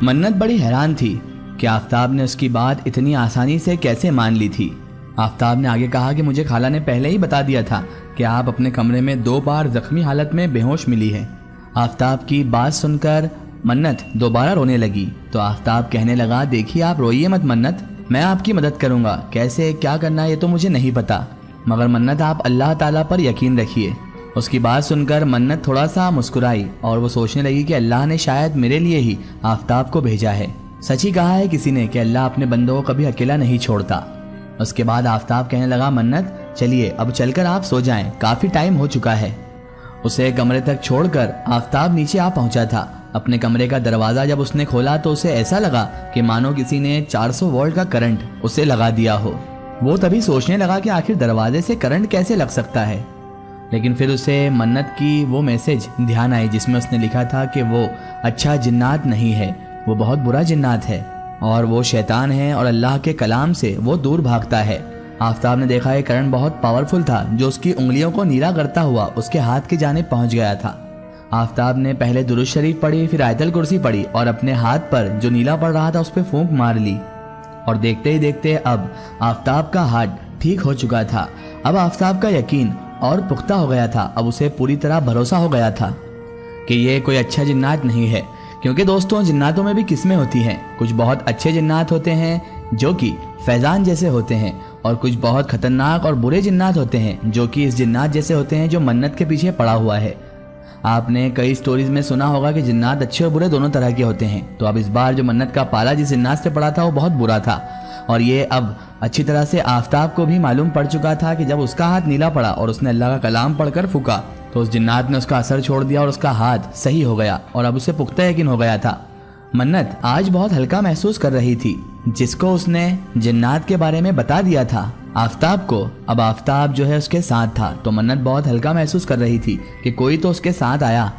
मन्नत बड़ी हैरान थी कि आफताब ने उसकी बात इतनी आसानी से कैसे मान ली थी। आफताब ने आगे कहा कि मुझे खाला ने पहले ही बता दिया था कि आप अपने कमरे में 2 बार जख्मी हालत में बेहोश मिली है। आफताब की बात सुनकर मन्नत दोबारा रोने लगी तो आफताब कहने लगा, देखिए आप रोइए मत मन्नत, मैं आपकी मदद करूंगा, कैसे क्या करना है ये तो मुझे नहीं पता, मगर मन्नत आप अल्लाह ताला पर यकीन रखिए। उसकी बात सुनकर मन्नत थोड़ा सा मुस्कुराई और वो सोचने लगी कि अल्लाह ने शायद मेरे लिए ही आफताब को भेजा है। सच ही कहा है किसी ने कि अल्लाह अपने बंदों को कभी अकेला नहीं छोड़ता। उसके बाद आफताब कहने लगा, मन्नत चलिए अब चलकर आप सो जाएं, काफी टाइम हो चुका है। उसे कमरे तक छोड़कर आफताब नीचे आ पहुंचा था। अपने कमरे का दरवाजा जब उसने खोला तो उसे ऐसा लगा कि मानो किसी ने 400 वोल्ट का करंट उसे लगा दिया हो। वो तभी सोचने लगा कि आखिर दरवाजे से करंट कैसे लग सकता है, लेकिन फिर उसे मन्नत की वो मैसेज ध्यान आई जिसमें उसने लिखा था कि वो अच्छा जिन्नात नहीं है, वो बहुत बुरा जिन्नात है और वो शैतान है और अल्लाह के कलाम से वो दूर भागता है। आफताब ने देखा ये करंट बहुत पावरफुल था जो उसकी उंगलियों को नीला करता हुआ उसके हाथ की जानिब पहुंच गया था। आफताब ने पहले दुरूद शरीफ पढ़ी, फिर आयतल कुर्सी पढ़ी और अपने हाथ पर जो नीला पड़ रहा था उस पर फूंक मार ली और देखते ही देखते अब आफताब का हाथ ठीक हो चुका था। अब आफताब का यकीन और पुख्ता हो गया था। अब उसे पूरी तरह भरोसा हो गया था कि ये कोई अच्छा जिन्नात नहीं है, क्योंकि दोस्तों जिन्नातों में भी किस्में होती हैं। कुछ बहुत अच्छे जिन्नात होते हैं जो कि फैजान जैसे होते हैं और कुछ बहुत खतरनाक और बुरे जिन्नात होते हैं जो कि इस जिन्नात जैसे होते हैं जो मन्नत के पीछे पड़ा हुआ है। आपने कई स्टोरीज में सुना होगा कि जिन्नात अच्छे और बुरे दोनों तरह के होते हैं। तो अब इस बार जो मन्नत का पाला जिस जिन्नात से पड़ा था वो बहुत बुरा था और ये अब अच्छी तरह से आफताब को भी मालूम पड़ चुका था कि जब उसका हाथ नीला पड़ा और उसने अल्लाह का कलाम पढ़कर फूका तो उस जिन्नात ने उसका असर छोड़ दिया और उसका हाथ सही हो गया और अब उसे पुख्ता यकीन हो गया था। मन्नत आज बहुत हल्का महसूस कर रही थी जिसको उसने जिन्नात के बारे में बता दिया था आफताब को। अब आफताब जो है उसके साथ था तो मन्नत बहुत हल्का महसूस कर रही थी कि कोई तो उसके साथ आया।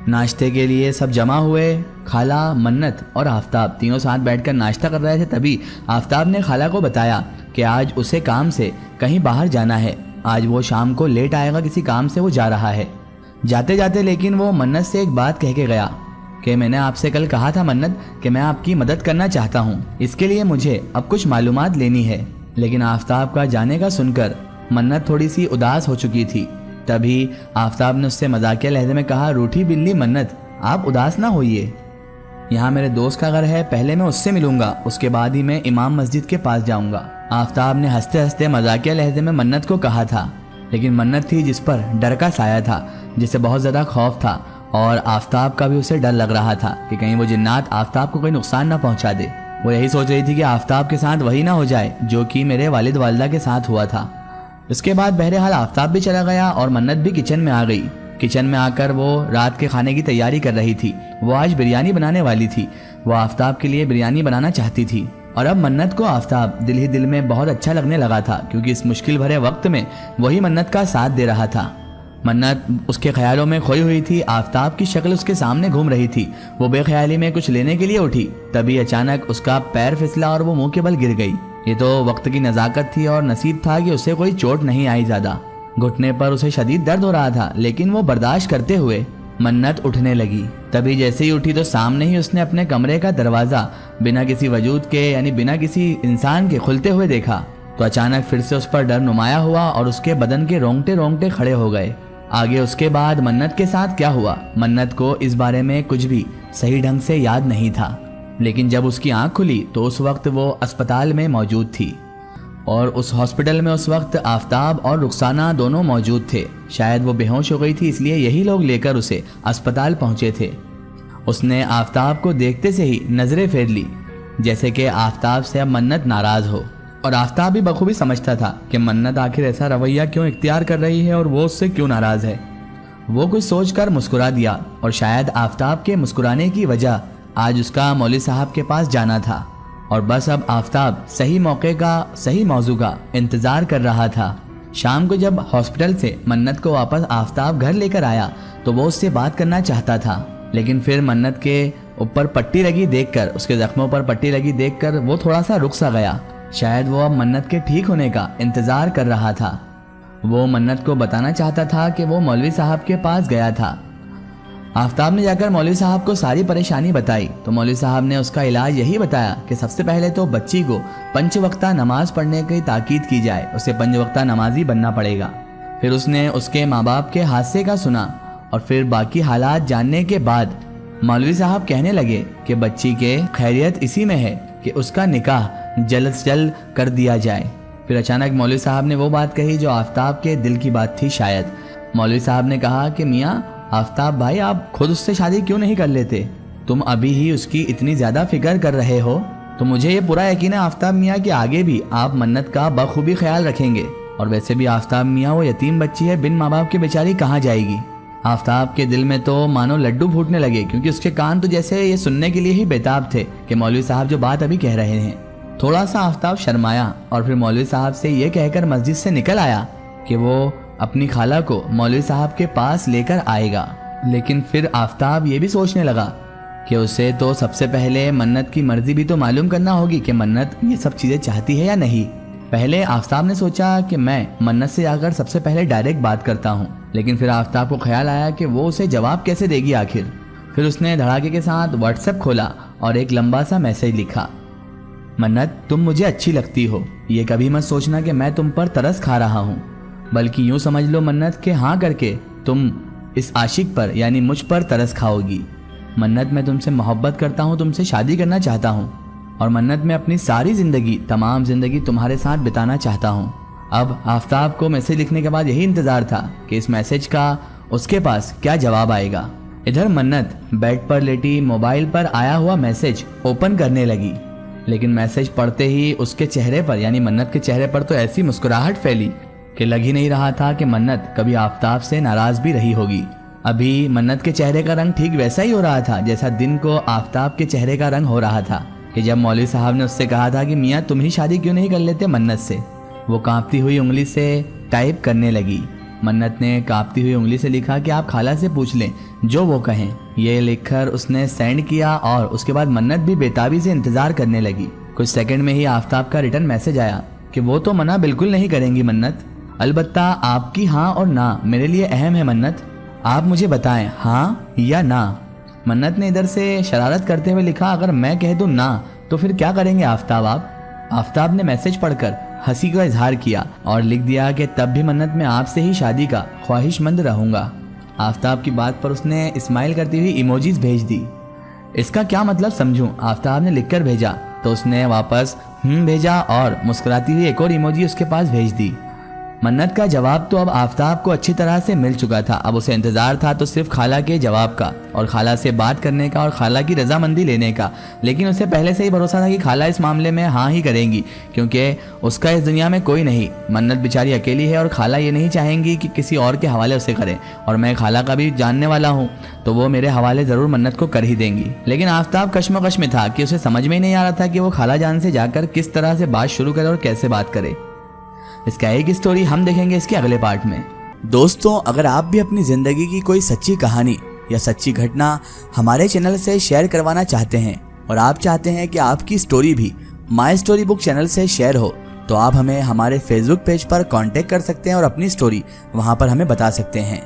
नाश्ते के लिए सब जमा हुए। खाला, मन्नत और आफताब तीनों साथ बैठकर नाश्ता कर रहे थे। तभी आफताब ने खाला को बताया कि आज उसे काम से कहीं बाहर जाना है, आज वो शाम को लेट आएगा, किसी काम से वो जा रहा है। जाते जाते लेकिन वो मन्नत से एक बात कह के गया कि मैंने आपसे कल कहा था मन्नत कि मैं आपकी मदद करना चाहता हूँ, इसके लिए मुझे अब कुछ मालूमात लेनी है। लेकिन आफताब का जाने का सुनकर मन्नत थोड़ी सी उदास हो चुकी थी। तभी आफताब ने उससे मजाकिया लहजे में कहा, रूठी बिल्ली मन्नत, आप उदास ना होइए, यहाँ मेरे दोस्त का घर है, पहले मैं उससे मिलूंगा, उसके बाद ही मैं इमाम मस्जिद के पास जाऊंगा। आफताब ने हंसते हंसते मजाकिया लहजे में मन्नत को कहा था, लेकिन मन्नत थी जिस पर डर का साया था, जिसे बहुत ज़्यादा खौफ था और आफताब का भी उसे डर लग रहा था कि कहीं वो जिन्नात आफताब को कोई नुकसान ना पहुंचा दे। वो यही सोच रही थी कि आफताब के साथ वही ना हो जाए जो कि मेरे वालिद वालिदा के साथ हुआ था। इसके बाद बहरहाल आफताब भी चला गया और मन्नत भी किचन में आ गई। किचन में आकर वो रात के खाने की तैयारी कर रही थी। वो आज बिरयानी बनाने वाली थी। वो आफताब के लिए बिरयानी बनाना चाहती थी और अब मन्नत को आफताब दिल ही दिल में बहुत अच्छा लगने लगा था, क्योंकि इस मुश्किल भरे वक्त में वही मन्नत का साथ दे रहा था। मन्नत उसके ख्यालों में खोई हुई थी। आफताब की शक्ल उसके सामने घूम रही थी। वो बेख्याली में कुछ लेने के लिए उठी, तभी अचानक उसका पैर फिसला और वो मुंह के बल गिर गई। ये तो वक्त की नजाकत थी और नसीब था कि उसे कोई चोट नहीं आई ज्यादा। घुटने पर उसे शदीद दर्द हो रहा था, लेकिन वो बर्दाश्त करते हुए मन्नत उठने लगी। तभी जैसे ही उठी तो सामने ही उसने अपने कमरे का दरवाजा बिना किसी वजूद के यानी बिना किसी इंसान के खुलते हुए देखा। तो अचानक फिर से उस पर डर नुमाया हुआ और उसके बदन के रोंगटे रोंगटे खड़े हो गए। आगे उसके बाद मन्नत के साथ क्या हुआ, मन्नत को इस बारे में कुछ भी सही ढंग से याद नहीं था। लेकिन जब उसकी आंख खुली तो उस वक्त वो अस्पताल में मौजूद थी और उस हॉस्पिटल में उस वक्त आफताब और रुखसाना दोनों मौजूद थे। शायद वो बेहोश हो गई थी, इसलिए यही लोग लेकर उसे अस्पताल पहुंचे थे। उसने आफताब को देखते से ही नजरें फेर ली, जैसे कि आफताब से अब मन्नत नाराज हो। और आफताब भी बखूबी समझता था कि मन्नत आखिर ऐसा रवैया क्यों इख्तियार कर रही है और वो उससे क्यों नाराज है। वो कुछ सोचकर मुस्कुरा दिया और शायद आफताब के मुस्कुराने की वजह आज उसका मौलवी साहब के पास जाना था और बस अब आफताब सही मौके का सही मौजू का इंतजार कर रहा था। शाम को जब हॉस्पिटल से मन्नत को वापस आफताब घर लेकर आया तो वो उससे बात करना चाहता था, लेकिन फिर मन्नत के ऊपर पट्टी लगी देखकर, उसके जख्मों पर पट्टी लगी देखकर वो थोड़ा सा रुक सा गया। शायद वो अब मन्नत के ठीक होने का इंतजार कर रहा था। वो मन्नत को बताना चाहता था कि वो मौलवी साहब के पास गया था। आफताब ने जाकर मौलवी साहब को सारी परेशानी बताई तो मौलवी साहब ने उसका इलाज यही बताया कि सबसे पहले तो बच्ची को 5 वक्ता नमाज पढ़ने की ताकीद की जाए, उसे 5 वक्ता नमाजी बनना पड़ेगा। फिर उसने उसके माँ बाप के हादसे का सुना और फिर बाकी हालात जानने के बाद मौलवी साहब कहने लगे कि बच्ची के खैरियत इसी में है कि उसका निकाह जल्द से जल्द कर दिया जाए। फिर अचानक मौलवी साहब ने वो बात कही जो आफताब के दिल की बात थी। शायद मौलवी साहब ने कहा कि मियाँ आफताब भाई, आप खुद उससे शादी क्यों नहीं कर लेते? तुम अभी ही उसकी इतनी ज़्यादा फिक्र कर रहे हो तो मुझे ये पूरा यकीन है आफताब मियाँ कि आगे भी आप मन्नत का बखूबी ख्याल रखेंगे। और वैसे भी आफताब मियाँ वो यतीम बच्ची है, बिन माँ बाप के बेचारी कहाँ जाएगी। आफताब के दिल में तो मानो लड्डू फूटने लगे, क्योंकि उसके कान तो जैसे ये सुनने के लिए ही बेताब थे कि मौलवी साहब जो बात अभी कह रहे हैं। थोड़ा सा आफताब शर्माया और फिर मौलवी साहब से ये कहकर मस्जिद से निकल आया कि वो अपनी खाला को मौलवी साहब के पास लेकर आएगा। लेकिन फिर आफताब ये भी सोचने लगा कि उसे तो सबसे पहले मन्नत की मर्जी भी तो मालूम करना होगी कि मन्नत ये सब चीज़ें चाहती है या नहीं। पहले आफताब ने सोचा कि मैं मन्नत से जाकर सबसे पहले डायरेक्ट बात करता हूँ, लेकिन फिर आफताब को ख्याल आया कि वो उसे जवाब कैसे देगी आखिर। फिर उसने धड़ाके के साथ व्हाट्सएप खोला और एक लंबा सा मैसेज लिखा, मन्नत तुम मुझे अच्छी लगती हो, ये कभी मत सोचना कि मैं तुम पर तरस खा रहा हूँ, बल्कि यूँ समझ लो मन्नत के हाँ करके तुम इस आशिक पर यानी मुझ पर तरस खाओगी। मन्नत मैं तुमसे मोहब्बत करता हूँ, तुमसे शादी करना चाहता हूँ और मन्नत मैं अपनी सारी ज़िंदगी तमाम ज़िंदगी तुम्हारे साथ बिताना चाहता हूँ। अब आफताब को मैसेज लिखने के बाद यही इंतज़ार था कि इस मैसेज का उसके पास क्या जवाब आएगा। इधर मन्नत बेड पर लेटी मोबाइल पर आया हुआ मैसेज ओपन करने लगी, लेकिन मैसेज पढ़ते ही उसके चेहरे पर यानी मन्नत के चेहरे पर तो ऐसी मुस्कुराहट फैली कि लग ही नहीं रहा था कि मन्नत कभी आफताब से नाराज भी रही होगी। अभी मन्नत के चेहरे का रंग ठीक वैसा ही हो रहा था जैसा दिन को आफताब के चेहरे का रंग हो रहा था कि जब मौलवी साहब ने उससे कहा था कि मियाँ तुम ही शादी क्यों नहीं कर लेते मन्नत से। वो कांपती हुई उंगली से टाइप करने लगी। मन्नत ने कांपती हुई उंगली से लिखा कि आप खाला से पूछ लें जो वो कहें। ये लिखकर उसने सेंड किया और उसके बाद मन्नत भी बेताबी से इंतजार करने लगी। कुछ सेकंड में ही आफताब का रिटर्न मैसेज आया कि वो तो मना बिल्कुल नहीं करेंगी मन्नत, अलबत्ता आपकी हाँ और ना मेरे लिए अहम है मन्नत, आप मुझे बताएं हाँ या ना। मन्नत ने इधर से शरारत करते हुए लिखा, अगर मैं कह दूं ना तो फिर क्या करेंगे आफताब आप? आफताब ने मैसेज पढ़कर हंसी का इजहार किया और लिख दिया कि तब भी मन्नत मैं आपसे ही शादी का ख्वाहिशमंद रहूंगा। आफताब की बात पर उसने स्माइल करती हुई इमोजीज भेज दी। इसका क्या मतलब समझूं? आफताब ने लिखकर भेजा तो उसने वापस भेजा और मुस्कुराती हुई एक और इमोजी उसके पास भेज दी। मन्नत का जवाब तो अब आफताब को अच्छी तरह से मिल चुका था। अब उसे इंतजार था तो सिर्फ खाला के जवाब का और खाला से बात करने का और खाला की रजामंदी लेने का। लेकिन उसे पहले से ही भरोसा था कि खाला इस मामले में हाँ ही करेंगी, क्योंकि उसका इस दुनिया में कोई नहीं। मन्नत बेचारी अकेली है और खाला ये नहीं चाहेंगी कि किसी और के हवाले उसे करें, और मैं खाला का भी जानने वाला हूँ तो वो मेरे हवाले ज़रूर मन्नत को कर ही देंगी। लेकिन आफताब कश्मकश में था कि उसे समझ में ही नहीं आ रहा था कि वो खाला जान से जाकर किस तरह से बात शुरू करे और कैसे बात करे। इसका एक स्टोरी हम देखेंगे इसके अगले पार्ट में। दोस्तों, अगर आप भी अपनी जिंदगी की कोई सच्ची कहानी या सच्ची घटना हमारे चैनल से शेयर करवाना चाहते हैं और आप चाहते हैं कि आपकी स्टोरी भी माय स्टोरी बुक चैनल से शेयर हो, तो आप हमें हमारे फेसबुक पेज पर कांटेक्ट कर सकते हैं और अपनी स्टोरी वहां पर हमें बता सकते हैं।